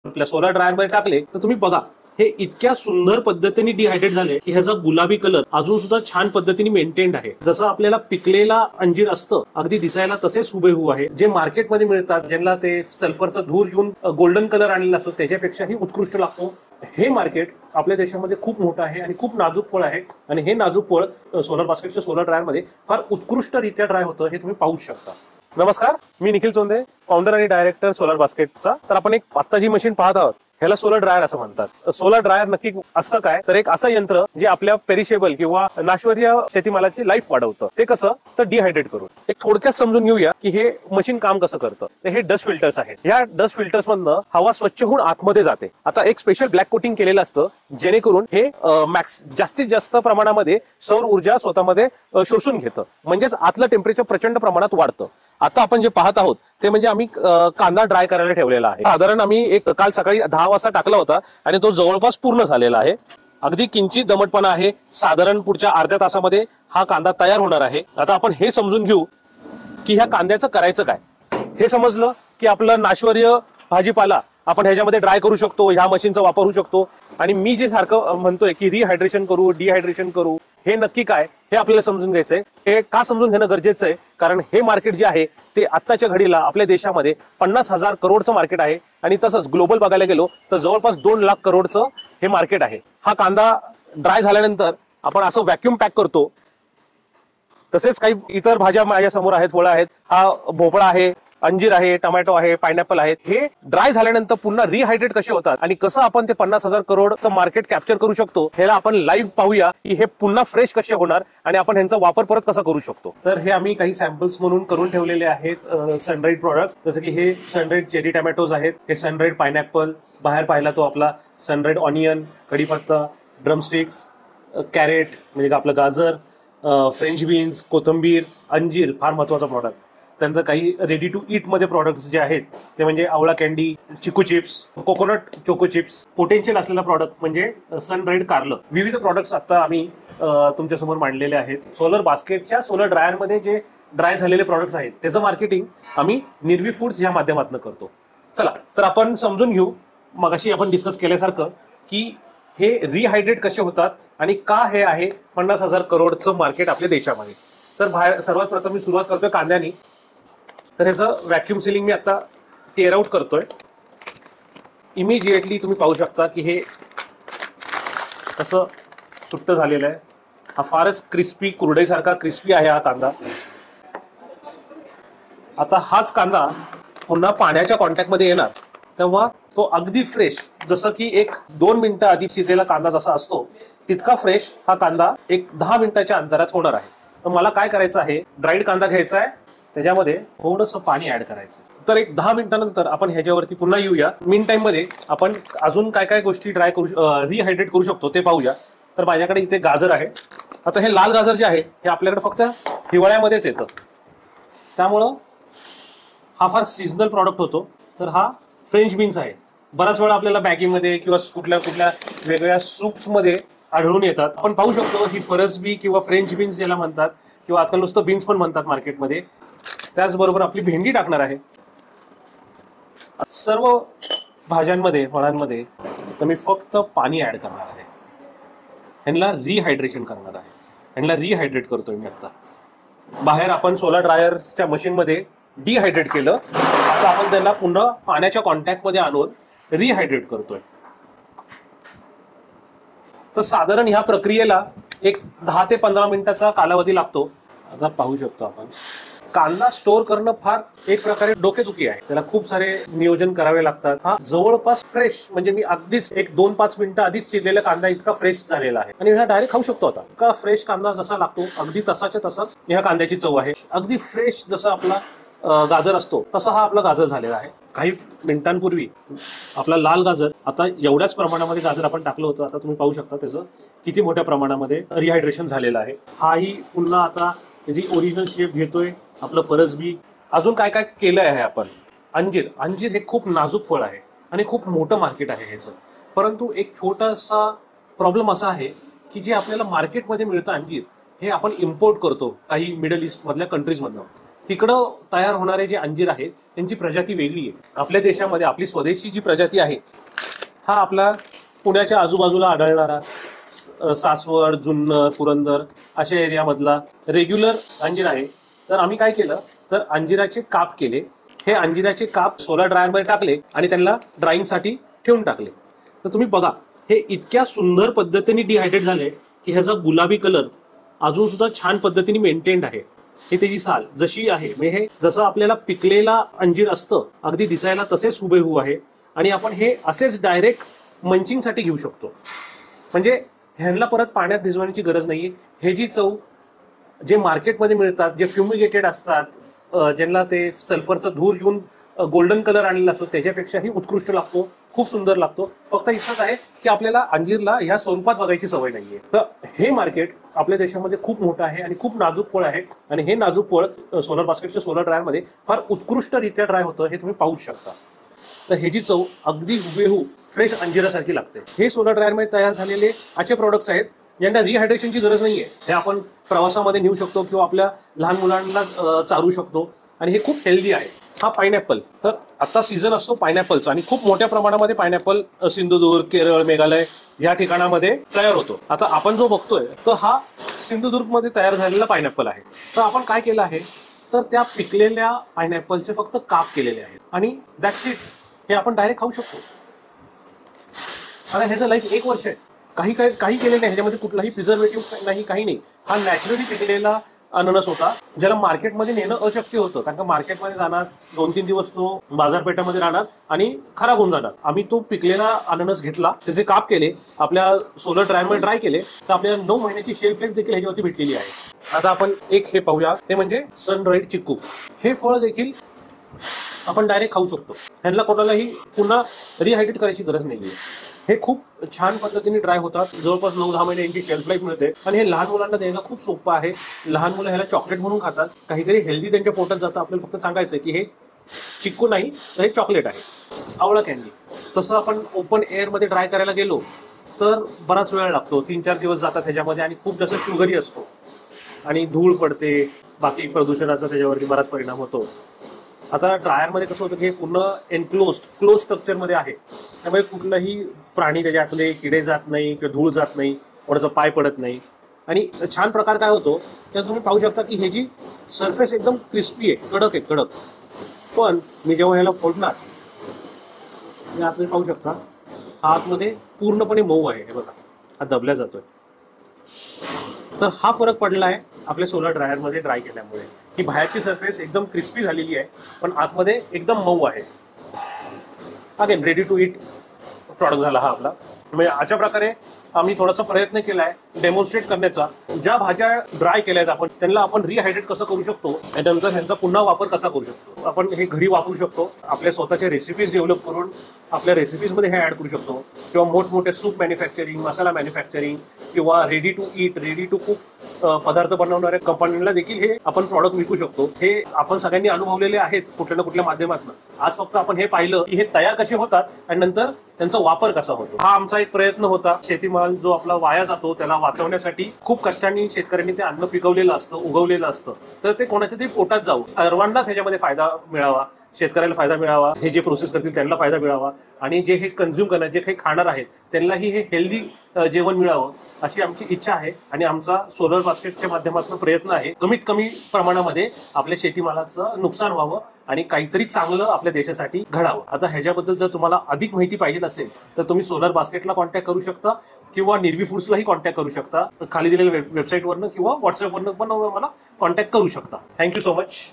आपल्या solar dryer मध्ये टाकले तर तुम्ही बघा हे इतक्या सुंदर पद्धतीने डिहायड्रेट झाले की ह्याचा गुलाबी कलर अजून सुद्धा छान पद्धतीने मेंटेन्ड आहे. जसं आपल्याला पिकलेला अंजीर असतं अगदी दिसायला तसेच हुबेहू आहे. जे मार्केटमध्ये मिळतात ज्यांना ते सल्फरचा धूर येऊन गोल्डन कलर आणलेला असतो त्याच्यापेक्षाही उत्कृष्ट लागतो. हे मार्केट आपल्या देशामध्ये खूप मोठं आहे आणि खूप नाजूक फळ आहे आणि हे नाजूक फळ सोलर बास्केटच्या सोलर ड्रायर मध्ये फार उत्कृष्टरित्या ड्राय होतं हे तुम्ही पाहू शकता. नमस्कार, मी निखिल चोंदे, फाउंडर आणि डायरेक्टर सोलर बास्केटचा. तर आपण एक आत्ता जी मशीन पाहत आहोत ह्याला सोलर ड्रायर असं म्हणतात. सोलर ड्रायर नक्की असतं काय, तर एक असं यंत्र जे आपल्या पेरिशेबल किंवा नाशवरीय शेतीमालाची लाईफ वाढवतं. ते कसं, तर डिहायड्रेट करून. एक थोडक्यात समजून घेऊया की हे मशीन काम कसं करतं. तर हे डस्ट फिल्टर्स आहेत. या डस्ट फिल्टर्स मधनं हवा स्वच्छ होऊन आतमध्ये जाते. आता एक स्पेशल ब्लॅक कोटिंग केलेलं असतं जेणेकरून हे जास्तीत जास्त प्रमाणामध्ये सौर ऊर्जा स्वतःमध्ये शोषून घेतं, म्हणजेच आतलं टेम्परेचर प्रचंड प्रमाणात वाढतं. आता आपण जे पाहत आहोत ते म्हणजे आम्ही कांदा ड्राय करायला ठेवलेला आहे. साधारण आम्ही एक काल सकाळी 10 वाजता टाकला होता आणि तो जवळपास पूर्ण झालेला आहे. अगदी किंचित दमटपणा आहे. साधारण पुढच्या अर्ध्या तासामध्ये हा कांदा तयार होणार आहे. आता आपण हे समजून घेऊ की ह्या कांद्याचं करायचं काय. हे समजलं की आपलं नाशवरीय भाजीपाला आपण ह्याच्यामध्ये ड्राय करू शकतो, ह्या मशीनचा वापर होऊ शकतो. आणि मी जे सारखं म्हणतोय की रिहायड्रेशन करू, डिहायड्रेशन करू, हे नक्की काय हे आपल्याला समजून घ्यायचंय. हे का समजून घेणं गरजेचं आहे, कारण हे मार्केट जे आहे ते आत्ताच्या घडीला आपल्या देशामध्ये 50,000 करोडचं मार्केट आहे आणि तसंच ग्लोबल बघायला गेलो तर जवळपास 2 लाख करोडचं हे मार्केट आहे. हा कांदा ड्राय झाल्यानंतर आपण असं व्हॅक्यूम पॅक करतो. तसेच काही इतर भाज्या माझ्या समोर आहेत, फळं आहेत. हा भोपळा आहे, अंजीर आहे, टोमॅटो आहे, पायनॅपल आहे. हे ड्राय झाल्यानंतर पुन्हा रिहायड्रेट कसे होतात आणि कसं आपण ते 50,000 करोडचं मार्केट कॅप्चर करू शकतो ह्याला आपण लाईव्ह पाहूया की हे पुन्हा फ्रेश कसे होणार आणि आपण ह्यांचा वापर परत कसा करू शकतो. तर हे आम्ही काही सॅम्पल्स म्हणून करून ठेवलेले आहेत सनराईड प्रोडक्ट्स. जसं की हे सनराईड चेरी टोमॅटोज आहेत, हे सनराईड पायनॅपल, बाहेर पाहिला तो आपला सनराईड ऑनियन, कढीपत्ता, ड्रमस्टिक्स, कॅरेट म्हणजे आपलं गाजर, फ्रेंच बीन्स, कोथिंबीर, अंजीर फार महत्वाचा प्रॉडक्ट. त्यानंतर काही रेडी टू ईट मध्ये प्रॉडक्ट्स जे आहेत ते म्हणजे आवळा कॅन्डी, चिकू chips, coconut choco chips. Potential असलेला प्रॉडक्ट म्हणजे सनराईड कारलं. विविध प्रॉडक्ट्स आता आम्ही तुमच्या समोर मांडलेले आहेत. सोलर बास्केटच्या सोलर ड्रायर मध्ये जे ड्राय झालेले प्रॉडक्ट्स आहेत त्याचं मार्केटिंग आम्ही निर्वी फूड्स या माध्यमातून करतो. चला तर आपण समजून घेऊ मगाशी आपण डिस्कस केल्यासारखं की हे रिहायड्रेट कसे होतात आणि का हे आहे 50,000 करोडचं मार्केट आपल्या देशामध्ये. तर सर्वात प्रथम मी सुरुवात करतोय कांद्यानी. तर ह्याचं व्हॅक्यूम सिलिंग मी आता टेअर आउट करतोय. इमिजिएटली तुम्ही पाहू शकता की हे कसं सुट्ट झालेलं आहे. हा फारच क्रिस्पी, कुरडईसारखा क्रिस्पी आहे हा कांदा. आता हाच कांदा पुन्हा पाण्याच्या कॉन्टॅक्टमध्ये येणार तेव्हा तो अगदी फ्रेश, जसं की 1-2 मिनिटं आधी शिजलेला कांदा जसा असतो तितका फ्रेश हा कांदा एक 10 मिनिटाच्या अंतरात होणार आहे. तर मला काय करायचं आहे, ड्राईड कांदा घ्यायचा आहे, त्याच्यामध्ये थोडंसं पाणी ऍड करायचं. तर एक 10 मिनिटानंतर आपण ह्याच्यावरती पुन्हा येऊया. मीन टाइम मध्ये आपण अजून काय काय गोष्टी रिहायड्रेट करू शकतो ते पाहूया. तर माझ्याकडे इथे गाजर आहे. आता हे लाल गाजर जे आहे हे आपल्याकडे फक्त हिवाळ्यामध्येच येतं, त्यामुळं हा फार सीझनल प्रॉडक्ट होतो. तर हा फ्रेंच बीन्स आहे. बराच वेळा आपल्याला मॅगीमध्ये किंवा कुठल्या कुठल्या वेगवेगळ्या सूप्समध्ये आढळून येतात. आपण पाहू शकतो ही फरसबी किंवा फ्रेंच बीन्स ज्याला म्हणतात किंवा आजकाल नुसतं बीन्स पण म्हणतात मार्केटमध्ये. त्याचबरोबर आपली भेंडी टाकणार आहे. सर्व भाज्यांमध्ये, फळांमध्ये तर मी फक्त पाणी ऍड करणार आहे. ह्यांना रिहायड्रेशन करणार आहे. ह्यांना रिहायड्रेट करतोय मी आता. बाहेर आपण सोलर ड्रायरच्या मशीनमध्ये डिहायड्रेट केलं, आता आपण त्याला पुन्हा पाण्याच्या कॉन्टॅक्टमध्ये आणून रिहायड्रेट करतोय. तर साधारण ह्या प्रक्रियेला एक 10 ते 15 मिनिटाचा कालावधी लागतो. आता पाहू शकतो आपण कांदा स्टोअर करणं फार एक प्रकारे डोकेदुखी आहे. त्याला खूप सारे नियोजन करावे लागतात. हा जवळपास फ्रेश म्हणजे मी अगदीच एक 2-5 मिनिटं आधीच चिरलेला कांदा इतका फ्रेश झालेला आहे आणि हा डायरेक्ट खाऊ शकतो. आता का फ्रेश कांदा जसा लागतो अगदी तसाच्या तसाच ह्या कांद्याची चव आहे. अगदी फ्रेश जसा आपला गाजर असतो तसा हा आपला गाजर झालेला आहे. काही मिनिटांपूर्वी आपला लाल गाजर, आता एवढ्याच प्रमाणामध्ये गाजर आपण टाकलं होतं. आता तुम्ही पाहू शकता त्याचं किती मोठ्या प्रमाणामध्ये रिहायड्रेशन झालेलं आहे. हाही पुन्हा आता त्याची ओरिजिनल शेप घेतोय. आपलं फरसबी, अजून काय काय केलं आहे आपण. अंजीर हे खूप नाजूक फळ आहे आणि खूप मोठं मार्केट आहे ह्याचं. परंतु एक छोटासा प्रॉब्लेम असा आहे की जे आपल्याला मार्केटमध्ये मिळतं अंजीर हे आपण इम्पोर्ट करतो काही मिडल ईस्ट मधल्या कंट्रीज मधनं. तिकडं तयार होणारे जे अंजीर आहेत त्यांची प्रजाती वेगळी आहे. आपल्या देशामध्ये आपली स्वदेशी जी प्रजाती आहे हा आपला पुण्याच्या आजूबाजूला आढळणारा सासवड, जुन्नर, पुरंदर अशा एरियामधला रेग्युलर अंजीर आहे. तर आम्ही काय केलं तर अंजिराचे काप केले. हे अंजिराचे काप सोलर ड्रायरमध्ये टाकले आणि त्यांना ड्राईंगसाठी ठेवून टाकले. तर तुम्ही बघा हे इतक्या सुंदर पद्धतीने डिहायड्रेट झाले की ह्याचा गुलाबी कलर अजून सुद्धा छान पद्धतीने मेंटेन्ड आहे. हे त्याची साल जशी आहे म्हणजे हे जसं आपल्याला पिकलेला अंजीर असतं अगदी दिसायला तसेच हुबेहू आहे. आणि आपण हे असेच डायरेक्ट मंचिंगसाठी घेऊ शकतो. म्हणजे ह्यांना परत पाण्यात भिजवण्याची गरज नाहीये. हे जी चव जे मार्केटमध्ये मिळतात जे फ्युमिगेटेड असतात ज्यांना ते सल्फरचा धूर घेऊन गोल्डन कलर आणलेला असतो त्याच्यापेक्षाही उत्कृष्ट लागतो, खूप सुंदर लागतो. फक्त इतकंच आहे की आपल्याला अंजीरला ह्या स्वरूपात बघायची सवय नाहीये. तर हे मार्केट आपल्या देशामध्ये खूप मोठं आहे आणि खूप नाजूक फळ आहे. आणि हे नाजूक फळ सोलर बास्केटच्या सोलर ड्रायरमध्ये फार उत्कृष्टरित्या ड्राय होतं हे तुम्ही पाहू शकता. तर हे जी चव अगदी हुबेहू फ्रेश अंजिरासारखी लागते. हे सोलर ड्रायरमध्ये तयार झालेले असे प्रोडक्ट्स आहेत ज्यांना रिहायड्रेशनची गरज नाहीये. हे आपण प्रवासामध्ये नेऊ शकतो किंवा आपल्या लहान मुलांना चारू शकतो आणि हे खूप हेल्दी आहे. हा पायनॅपल, तर आता सीझन असतो पायनॅपलचा आणि खूप मोठ्या प्रमाणामध्ये पायनॅपल सिंधुदुर्ग, केरळ, मेघालय या ठिकाणामध्ये तयार होतो. आता आपण जो बघतोय तर हा सिंधुदुर्गमध्ये तयार झालेला पायनॅपल आहे. तर आपण काय केलं आहे तर त्या पिकलेल्या पायनॅपलचे फक्त काप केलेले आहेत आणि दॅट्स इट. हे आपण डायरेक्ट खाऊ शकतो. आता ह्याचं लाईफ 1 वर्ष आहे. काही केलेलं नाही, ह्याच्यामध्ये कुठलाही प्रिझर्वेटिव्ह नाही, काही नाही. हा नॅचरली पिकलेला अननस होता ज्याला मार्केटमध्ये नेणं अशक्य होतं कारण का मार्केटमध्ये जाणार 2-3 दिवस तो बाजारपेठामध्ये राहणार आणि खराब होऊन जाणार. आम्ही तो पिकलेला अननस घेतला, त्याचे काप केले, आपल्या सोलर ड्रायरमध्ये ड्राय केले, तर आपल्याला 9 महिन्याची शेल्फ लाईफ देखील ह्याच्यावरती भेटलेली आहे. आता आपण एक हे पाहूया, ते म्हणजे सनराईड चिक्कू. हे फळ देखील आपण डायरेक्ट खाऊ शकतो. ह्यांना कोणालाही पुन्हा रिहायड्रेट करायची गरज नाहीये. हे खूप छान पद्धतीने ड्राय होतात. जवळपास 9-10 महिने यांची शेल्फ लाईफ मिळते आणि हे लहान मुलांना द्यायला खूप सोपं आहे. लहान मुलं ह्याला चॉकलेट म्हणून खातात. काहीतरी हेल्दी त्यांच्या पोटात जातं. आपल्याला फक्त सांगायचं की हे चिक्कू नाही तर हे चॉकलेट आहे, आवळा कॅन्डी. तसं आपण ओपन एअरमध्ये ड्राय करायला गेलो तर बराच वेळ लागतो, 3-4 दिवस जातात ह्याच्यामध्ये आणि खूप जास्त शुगरी असतो आणि धूळ पडते, बाकी प्रदूषणाचा त्याच्यावरती बराच परिणाम होतो. आता ड्रायरमध्ये कसं होतं की हे पूर्ण क्लोज स्ट्रक्चरमध्ये आहे, त्यामुळे कुठलाही प्राणी त्याच्यातले किडे जात नाही किंवा धूळ जात नाही, कोणाचा पाय पडत नाही. आणि छान प्रकार काय होतो तर तुम्ही पाहू शकता की हे जी सरफेस एकदम क्रिस्पी आहे, कडक आहे, कडक. पण मी जेव्हा ह्याला फोडणार आतमध्ये पाहू शकता हा आतमध्ये पूर्णपणे मऊ आहे. हे बघा हा दबल्या जातोय. तर हा फरक पडला आहे आपल्या सोलर ड्रायरमध्ये ड्राय केल्यामुळे, की बाहेरची सरफेस एकदम क्रिस्पी झालेली आहे पण आतमध्ये एकदम मऊ आहे. Again ready to eat product झाला हा आपला. म्हणजे अशा प्रकारे आम्ही थोडासा प्रयत्न केला आहे डेमॉन्स्ट्रेट करण्याचा. ज्या भाज्या ड्राय केल्या आहेत आपण त्यांना आपण रिहायड्रेट कसं करू शकतो आणि नंतर ह्यांचा पुन्हा वापर कसा करू शकतो. आपण हे घरी वापरू शकतो, आपल्या स्वतःच्या रेसिपीज डेव्हलप करून आपल्या रेसिपीजमध्ये हे ऍड करू शकतो, किंवा मोठमोठे सूप मॅन्युफॅक्चरिंग, मसाला मॅन्युफॅक्चरिंग किंवा ready to eat, ready to cook पदार्थ बनवणाऱ्या कंपन्यांना देखील हे आपण प्रॉडक्ट विकू शकतो. हे आपण सगळ्यांनी अनुभवलेले आहेत कुठल्या ना कुठल्या माध्यमातून. आज फक्त आपण हे पाहिलं की हे तयार कसे होतात आणि नंतर त्यांचा वापर कसा होतो. हा आमचा एक प्रयत्न होता. शेतीमाल जो आपला वाया जातो त्याला वाचवण्यासाठी खूप कष्टांनी शेतकऱ्यांनी ते अन्न पिकवलेलं असतं, उगवलेलं असतं, तर ते कोणाच्या तरी पोटात जावं, सर्वांनाच ह्याच्यामध्ये फायदा मिळावा, शेतकऱ्याला फायदा मिळावा, हे जे प्रोसेस करतील त्यांना फायदा मिळावा आणि जे हे कन्झ्युम करणार, जे काही खाणार आहेत त्यांनाही हे हेल्दी जेवण मिळावं अशी आमची इच्छा आहे. आणि आमचा सोलर बास्केटच्या माध्यमातून प्रयत्न आहे कमीत कमी प्रमाणामध्ये आपल्या शेतीमालाचं नुकसान व्हावं आणि काहीतरी चांगलं आपल्या देशासाठी घडावं. आता ह्याच्याबद्दल जर तुम्हाला अधिक माहिती पाहिजे असेल तर तुम्ही सोलर बास्केटला कॉन्टॅक्ट करू शकता किंवा निर्वी फूड्सलाही कॉन्टॅक्ट करू शकता. खाली दिलेल्या वेबसाईटवरनं किंवा व्हॉट्सअपवरनं पण मला कॉन्टॅक्ट करू शकता. Thank you so much.